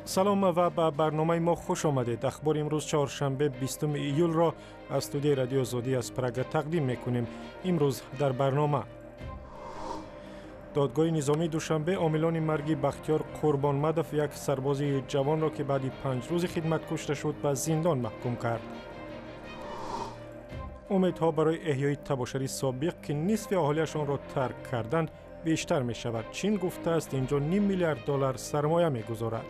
سلام و به برنامه ما خوش آمدید. اخبار امروز چهارشنبه 20 ایول را از استودیوی رادیو آزادی از پراگ تقدیم میکنیم. امروز در برنامه دادگاه نظامی دوشنبه عاملان مرگ بختیار قربانمدوف، یک سرباز جوان را که بعد 5 روز خدمت کشته شد، به زندان محکوم کرد. امیدها برای احیای تباشری سابق که نصف اهالیشان را ترک کردند بیشتر می شود. چین گفته است اینجا $5 میلیارد سرمایه می گذارد.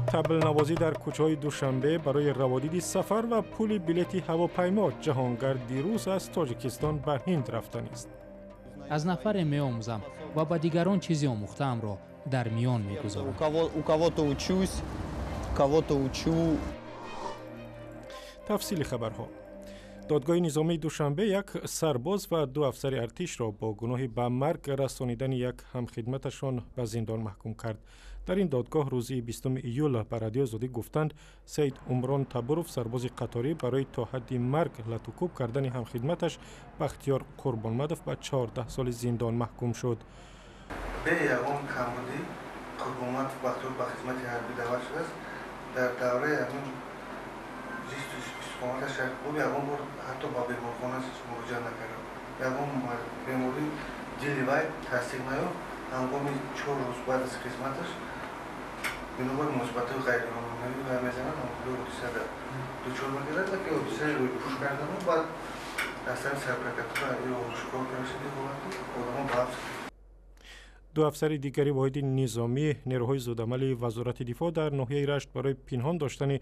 تبل نوازی در کوچه‌های دوشنبه برای روادید سفر و پول بلیط هواپیما. جهانگرد دیروز از تاجیکستان به هند رفتنی است. از نفر می آموزم و با دیگران چیزی آموختم را در میان می گذارم. تفصیل خبرها. دادگاه نظامی دوشنبه یک سرباز و 2 افسر ارتش را با گناه به مرگ رسانیدن یک همخدمتشان به زندان محکوم کرد. در این دادگاه روز 20 ایول به رادیو آزادی گفتند سید عمران تبروف، سرباز قطاری، برای تا حد مرگ لطوکوب کردن همخدمتش بختیار قربانمدوف به 14 سال زندان محکوم شد. به یگان کمبودی قربانمدوف بختیار به خدمت حربی دعوت شده است. در دوره همین کاملا شاید خوب یگان بار حتی با بیمارخانه مراجعه نکرده. یگان بیماری جلی وای تصدیق نیافت. هنگامی 4 روز بعد از خدمتش بنابر مثبت و غیر قانونی و میزنن اونجا حادثه دچار می‌گردد که حادثه روی پوش کردن و بعد اصلا سرپرکت‌ها یا شکار کرده آدم‌ها بحث. 2 افسر دیگری واحد نظامی نیروهای زودعمل وزارت دفاع در ناحیه رشت برای پنهان داشتن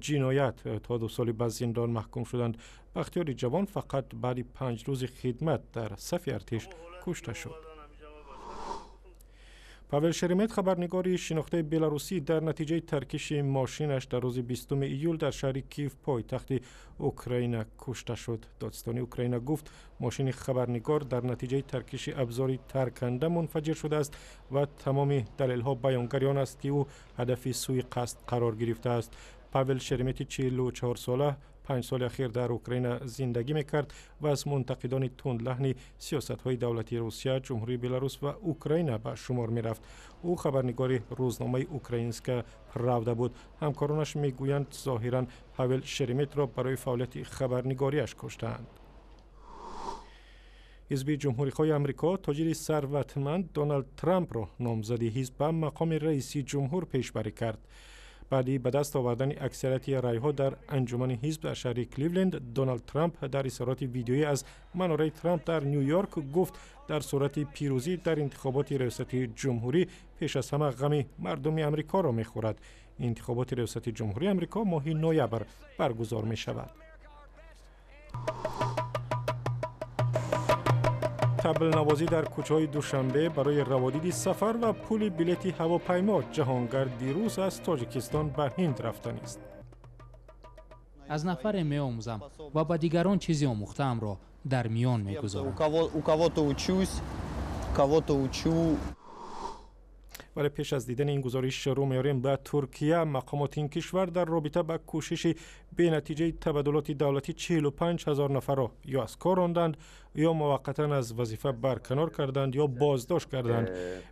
جنایت تا 2 سال به زندان محکوم شدند. بختیار جوان فقط بعد 5 روز خدمت در صف ارتش کشته شد. پاول شرمت، خبرنگار شناخته بلاروسی، در نتیجه ترکش ماشینش در روز 20 ایول در شهر کیف پایتخت اوکراین کشته شد. دادستان اوکراین گفت ماشین خبرنگار در نتیجه ترکش ابزاری ترکنده منفجر شده است و تمام دلیل‌ها بیانگر آن است که او هدف سوء قصد قرار گرفته است. پاول شرمت 44 ساله 5 سال اخیر در اوکراین زندگی میکرد و از منتقدان تندلحن سیاست‌های دولتی روسیه، جمهوری بلاروس و اوکراین به شمار میرفت. او خبرنگار روزنامه اوکراینسکا پراودا بود. همکارانش میگویند ظاهراً پاول شرمت را برای فعالیت خبرنگاریش کشتند. حزب جمهوری‌خواه آمریکا تاجر ثروتمند دونالد ترامپ را نامزد حزب به مقام رئیس جمهور پیشبری کرد. بعدی به دست آوردن اکثریت رای‌ها در انجمن حزب در شهر کلیولند، دونالد ترامپ در اظهارات ویدیویی از مناره ترامپ در نیویورک گفت در صورت پیروزی در انتخابات ریاست جمهوری پیش از همه غم مردم آمریکا را می‌خورد. انتخابات ریاست جمهوری آمریکا ماه نوامبر برگزار می‌شود. تبل نوازی در کوچه‌های دوشنبه برای روادید سفر و پول بلیط هواپیما. جهانگرد دیروز از تاجیکستان به هند رفتنی است. از نفر می آموزم و با دیگران چیزی آموختم را در میان می گذارم. ولی پیش از دیدن این گزارش رو میاریم به ترکیه. مقامات این کشور در رابطه با کوشش به نتیجه تبادلات دولتی 45,000 نفر را یا از کار راندند یا موقتا از وظیفه برکنار کردند یا بازداشت کردند.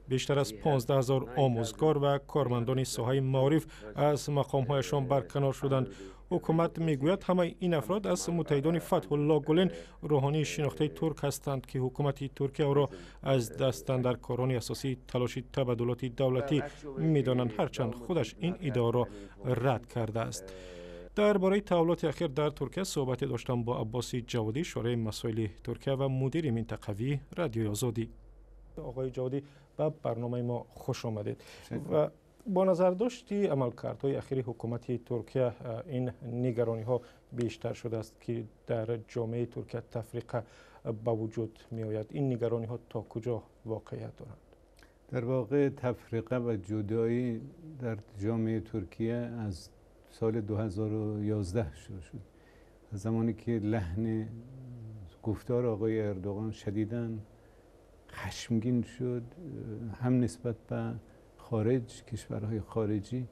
بیشتر از 15,000 آموزگار و کارمندان ساحه معارف از مقام‌هایشان برکنار شدند. حکومت میگوید همه این افراد از متحدان فتح الله گلن، روحانی شناخته ترک هستند که حکومت ترکیه او را از دست اندرکاران اساسی تلاش تبادلات دولتی میدانند، هرچند خودش این ادعا را رد کرده است. درباره تحولات اخیر در ترکیه صحبت داشتم با عباس جوادی، شورای مسائل ترکیه و مدیر منطقوی رادیو آزادی. آقای جوادی، به برنامه ما خوش آمدید. و با نظر داشتی عملکردهای اخیر حکومت ترکیه، این نگرانی ها بیشتر شده است که در جامعه ترکیه تفریقه به وجود می آید. این نگرانی ها تا کجا واقعیت دارند؟ در واقع تفریقه و جدایی در جامعه ترکیه از سال 2011 شروع شد. از زمانی که لحن گفتار آقای اردوغان شدیداً خشمگین شد، هم نسبت به خارج، کشورهای خارجی،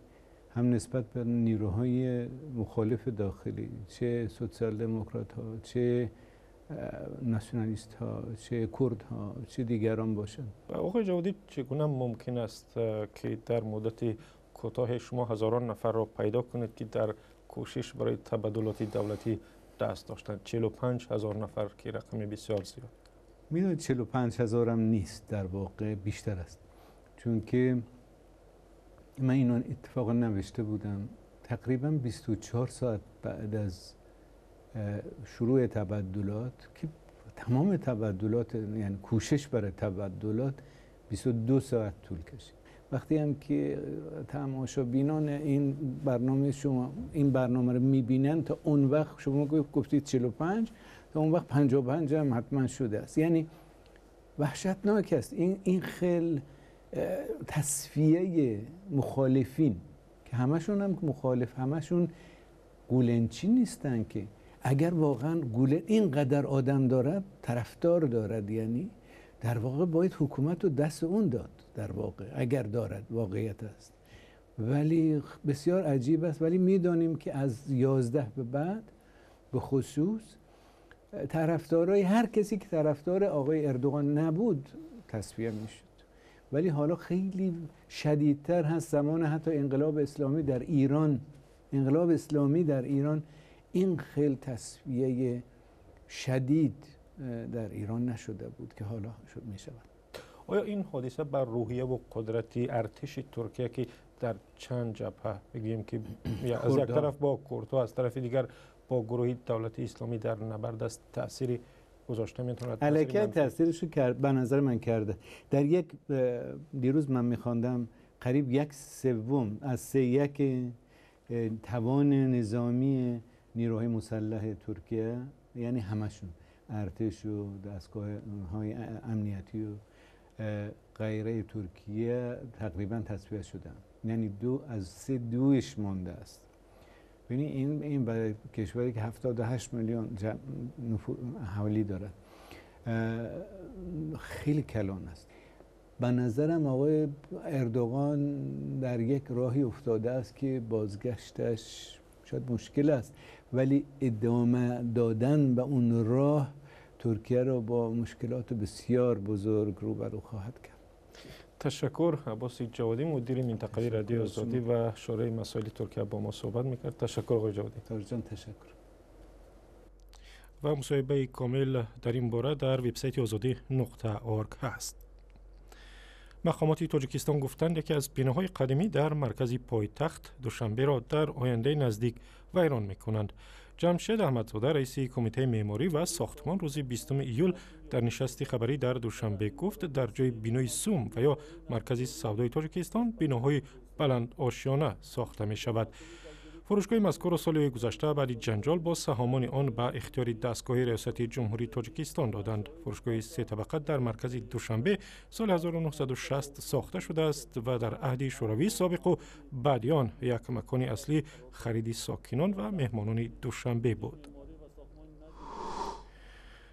هم نسبت به نیروهای مخالف داخلی، چه سوسیال دموکرات ها، چه ناسیونالیست ها، چه کرد ها، چه دیگران باشند. آقای جوادی چگونه ممکن است که در مدت کوتاه شما هزاران نفر را پیدا کنید که در کوشش برای تبادلات دولتی دست داشتند؟ 45,000 نفر که رقم بسیار زیاد. میدونید 45,000 هم نیست، در واقع بیشتر است، چون که من اینو اتفاقا نوشته بودم تقریبا 24 ساعت بعد از شروع تبادلات که تمام تبادلات یعنی کوشش برای تبادلات 22 ساعت طول کشید. وقتی هم که تماشابینان این برنامه رو میبینن تا اون وقت شما گفتید 45 تا اون وقت 55 هم حتما شده است. یعنی وحشتناک است. این خیلی تصفیه مخالفین که همشون هم مخالف، همشون گولنچی نیستن که اگر واقعا گولن اینقدر آدم دارد طرفدار دارد، یعنی در واقع باید حکومت رو دست اون داد در واقع اگر دارد، واقعیت است. ولی بسیار عجیب است. ولی میدانیم که از 11 به بعد به خصوص طرفدارای هر کسی که طرفدار آقای اردوغان نبود تصفیه میشد. ولی حالا خیلی شدیدتر هست. زمان حتی انقلاب اسلامی در ایران، این خیلی تصفیه شدید در ایران نشده بود که حالا می شود. آیا این حادثه بر روحیه و قدرت ارتش ترکیه که در چند جبهه بگیم که از یک طرف با کردها، از طرف دیگر با گروه دولت اسلامی در نبرد است تأثیری گذاشته میتونه؟ الکی تأثیرشو به نظر من کرده. در یک دیروز من میخواندم قریب 1/3 از 3/1 توان نظامی نیروهای مسلح ترکیه، یعنی همشون، ارتش و دستگاه‌های امنیتی و غیره ترکیه تقریبا تصفیه شدن. یعنی 2 از 3 دویش مانده است. ببینید این برای کشوری که 78 میلیون اهالی دارد خیلی کلان است. به نظرم آقای اردوغان در یک راهی افتاده است که بازگشتش شاید مشکل است، ولی ادامه دادن به اون راه ترکیه را با مشکلات بسیار بزرگ روبرو خواهد کرد. تشکر. عباس جوادی مدیر منطقه‌ای رادیو آزادی و شورای مسائل ترکیه با ما صحبت میکرد. تشکر آقای جوادی. تاجان تشکر. و مصاحبه کامل در این باره در وبسایت azadi.org هست. مقامات تاجیکستان گفتند یکی از بناهای قدیمی در مرکز پایتخت دوشنبه را در آینده نزدیک ویران می‌کنند. جمشید احمدزاده رئیس کمیته معماری و ساختمان روز 20 ایول در نشست خبری در دوشنبه گفت در جای بینای سوم و یا مرکز سودای تاجیکستان بناهای بلند آشیانه ساخته می شود. فروشگاه مذکور سال گذشته بعد جنجال با سهامان آن به اختیار دستگاه ریاست جمهوری تاجیکستان دادند. فروشگاه 3 طبقه در مرکز دوشنبه سال 1960 ساخته شده است و در عهد شوروی سابق و بعد آن یک مکان اصلی خرید ساکنان و مهمانان دوشنبه بود.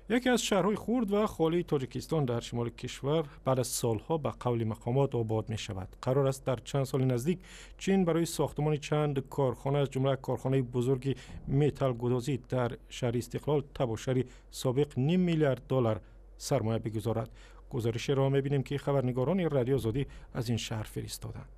یکی از شهرهای خرد و خالی تاجیکستان در شمال کشور بعد از سالها به قول مقامات آباد می شود. قرار است در چند سال نزدیک چین برای ساختمان چند کارخانه از جمله کارخانه بزرگ متال گدازی در شهر استقلال تباشری سابق $5 میلیارد سرمایه بگذارد. گزارش را می بینیم که خبرنگاران رادیو آزادی از این شهر فرستادند.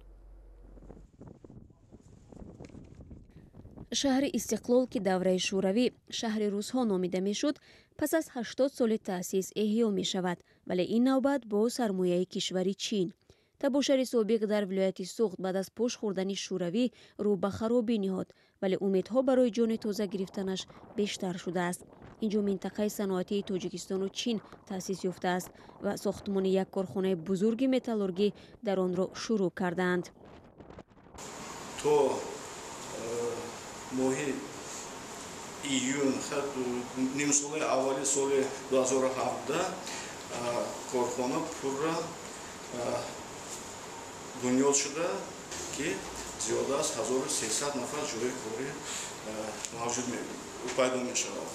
شهر استقلال که دوره شوروی شهر روس‌ها نامیده میشد، پس از 80 سال تأسیس احیا می شود، ولی این نوبت با سرمایه کشوری چین. تباشر سابق در ولایت سوخت بعد از پوش خوردن شوروی رو به خرابی نهاد، ولی امیدها برای جان تازه گرفتنش بیشتر شده است. اینجا منطقه صنعتی تاجیکستان و چین تأسیس یافته است و ساختمان یک کارخانه بزرگ متالورگی در آن را شروع کردند. تو ماهی ایون نیم سال اولی سال 2017 کارخانه پورا بنیاد شده که زیاده از 1300 نفر جای کاری موجود پیدا می شود.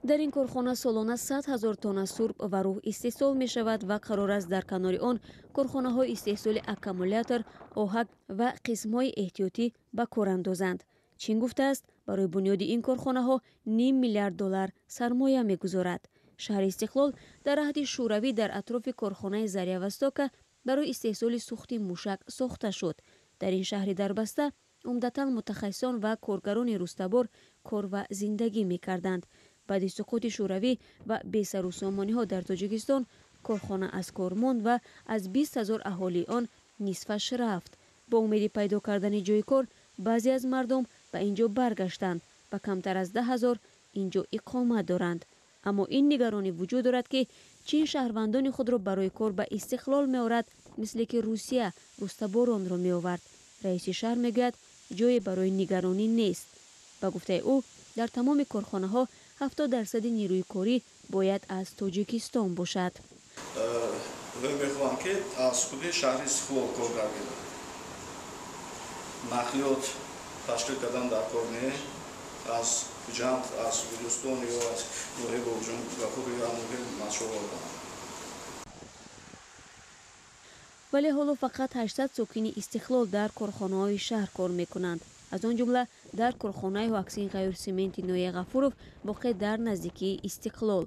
در این کارخانه سالانه 100,000 تن سرب و روح استحصال می شود و قرار است در کنار آن کارخانه های استحصال اکامولاتور، آهک و قسم های احتیاطی به کار اندازند. چین گفته است برای بنیاد این کارخانه ها نیم میلیارد دلار سرمایه می گذارد. شهر استقلال در عهد شوروی در اطراف کارخانه زریاوستوکا برای استحصال سوخت موشک ساخته شد. در این شهر دربسته عمدتاً متخصصان و کارگران روستابار کار و زندگی می کردند. بعد سقوط شوروی و بی‌سر و سامانی ها در تاجیکستان کارخانه از کار ماند و از 20,000 اهالی آن نصفش رفت. با امید پیدا کردن جای کار بعضی از مردم به اینجا برگشتند و کمتر از 10,000 اینجا اقامت دارند. اما این نگرانی وجود دارد که چین شهروندان خود را برای کار به استقلال می آورد، مثل که روسیه روستاباران را می آورد. رئیس شهر می گوید جای برای نگرانی نیست. با گفته او در تمام کارخانه ها 70% نیروی کاری باید از تاجیکستان باشد. میخوام که از خود شهر استقلال کار کردن. نقلیات تشکیل کردن در کارخانه از جنت از بلوچستان یا از نوحه برجام و خود یا نوحه مشهور ولی حالا فقط 800 ساکن استقلال در کارخانه های شهر کار میکنند. از آن جمله در کارخانه واکسین غیر سیمنت نوی غفورов واقع در نزدیکی استقلال.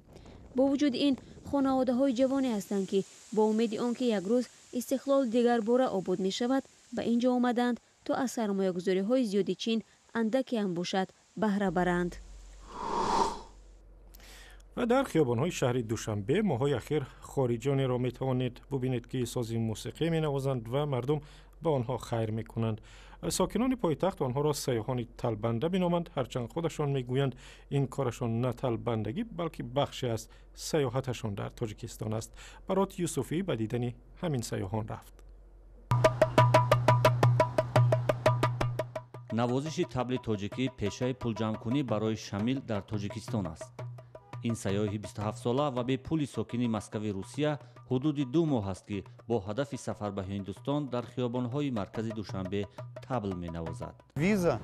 با وجود این خانواده های جوانی هستند که با امید آنکه یک روز استقلال دیگر باره آباد می شود به اینجا آمدند تا از سرمایه گذاری های زیادی چین اندکی هم باشد بهره برند. و در خیابان‌های شهر دوشنبه ماهای اخیر خارجیانی را می توانید ببینید که ساز موسیقی می نوازند و مردم به آنها خیر می کنند. ساکنان پایتخت آنها را سیاحان تلبنده بینامند، هرچند خودشان می گویند این کارشان نه تلبندگی بلکه بخشی از سیاحتشان در تاجیکستان است. برات یوسفی به دیدن همین سیاحان رفت. نوازش طبل تاجیکی پېшаи пулҷамъкунӣ барои шамил дар тоҷикистон аст. ин саёҳи 27 сола ва бепули сокини Москваи Русия ҳудуди 2 моҳ аст ки бо ҳадафи сафар ба Ҳиндустон дар хиёбонҳои маркази Душанбе табл менавозад. Виза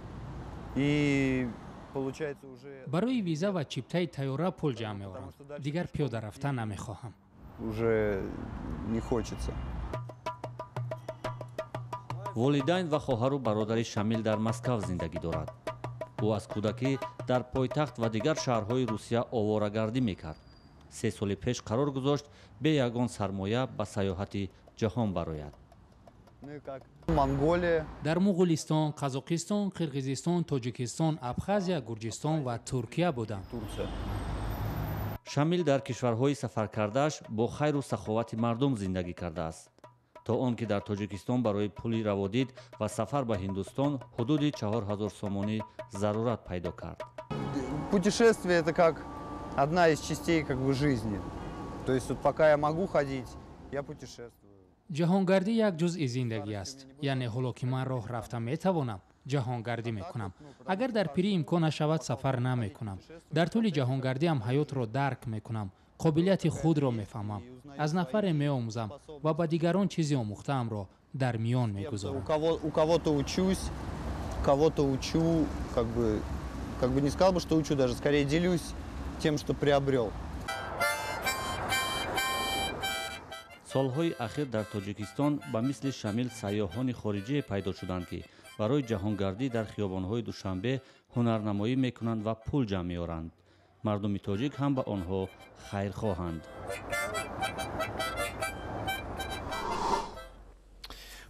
и получается уже барои виза ва чиптаи тайёра пул ҷамъ меорам. дигар пиёда рафтан намехоҳам. уже не хочется. волидайн ва хоҳару бародари шамил дар Москав зиндагӣ дорад. ӯ аз кӯдакӣ дар пойтахт ва дигар шаҳрҳои Русия оварагардӣ мекард. 3 соли пеш қарор гузошт бе ягон сармоя ба саёҳати ҷаҳон барояд. Монголия, дар муғулистон, қазоқистон, қирғизистон, тоҷикистон, абхазия, гурҷистон ва туркия будам. Турция. шамил дар кишварҳои сафаркардааш бо хайру саховати мардум зиндагӣ кардааст. то он ки дар тоҷикистон барои пули раводид ва сафар ба Ҳиндустон ҳудуди 4000 сомонӣ зарурат пайдо кард. Путешествие это как одна из частей как бы жизни. То есть вот пока я могу ходить, я путешествую. ҷаҳонгардӣ як ҷузъи зиндагӣ аст. яъне ҳоло ки ман роҳ рафта метавонам, ҷаҳонгардӣ мекунам. агар дар пирӣ имкон нашавад сафар намекунам. дар тӯли ҷаҳонгардиам ҳаётро дарк мекунам. қобилияти худро мефаҳмам. аз нафаре меомӯзам ва ба дигарон чизе омӯхтаамро дар миён мегузорам. У кого-то учусь, кого-то учу, как бы не сказал бы, что учу, даже скорее делюсь тем, что приобрел. солҳои ахир дар тоҷикистон ба мисли шамил сайёҳони хориҷие пайдо шуданд ки барои ҷаҳонгардӣ дар хиёбонҳои душанбе ҳунарнамоӣ мекунанд ва пул ҷамъ меоранд. мардуми тоҷик ҳам ба онҳо хайрхоҳанд.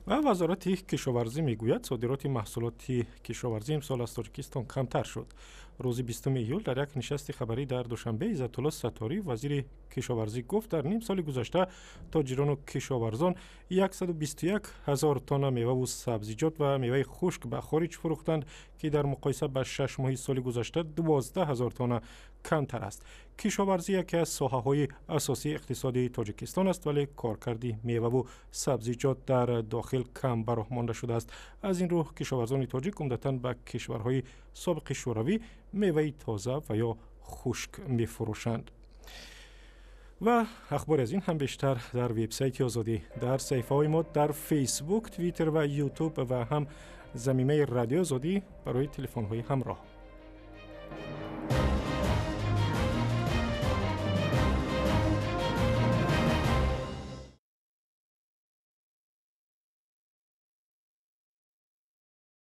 و وزارت کشاورزی میگوید صادرات محصولات کشاورزی امسال از تاجیکستان کمتر شد. روز 20 ایول در یک نشست خبری در دوشنبه عزت‌الله ستاری وزیر کشاورزی گفت در نیم سال گذشته تاجران و کشاورزان 121,000 تن میوه و سبزیجات و میوه خشک به خارج فروختند که در مقایسه با 6 ماه سال گذشته 12,000 تن کمتر است. کشاورزی یکی از ساحه‌های اساسی اقتصادی تاجیکستان است ولی کارکردی میوه و سبزیجات در داخل کم براه مانده شده است. از این رو کشاورزان تاجیک عمدتاً به کشورهای سابق شوروی میوه تازه و یا خشک می‌فروشند. و اخبار از این هم بیشتر در وبسایت آزادی، در صفحه‌های ما در فیسبوک، توییتر و یوتیوب و هم زمینه رادیو آزادی برای تلفن‌های همراه.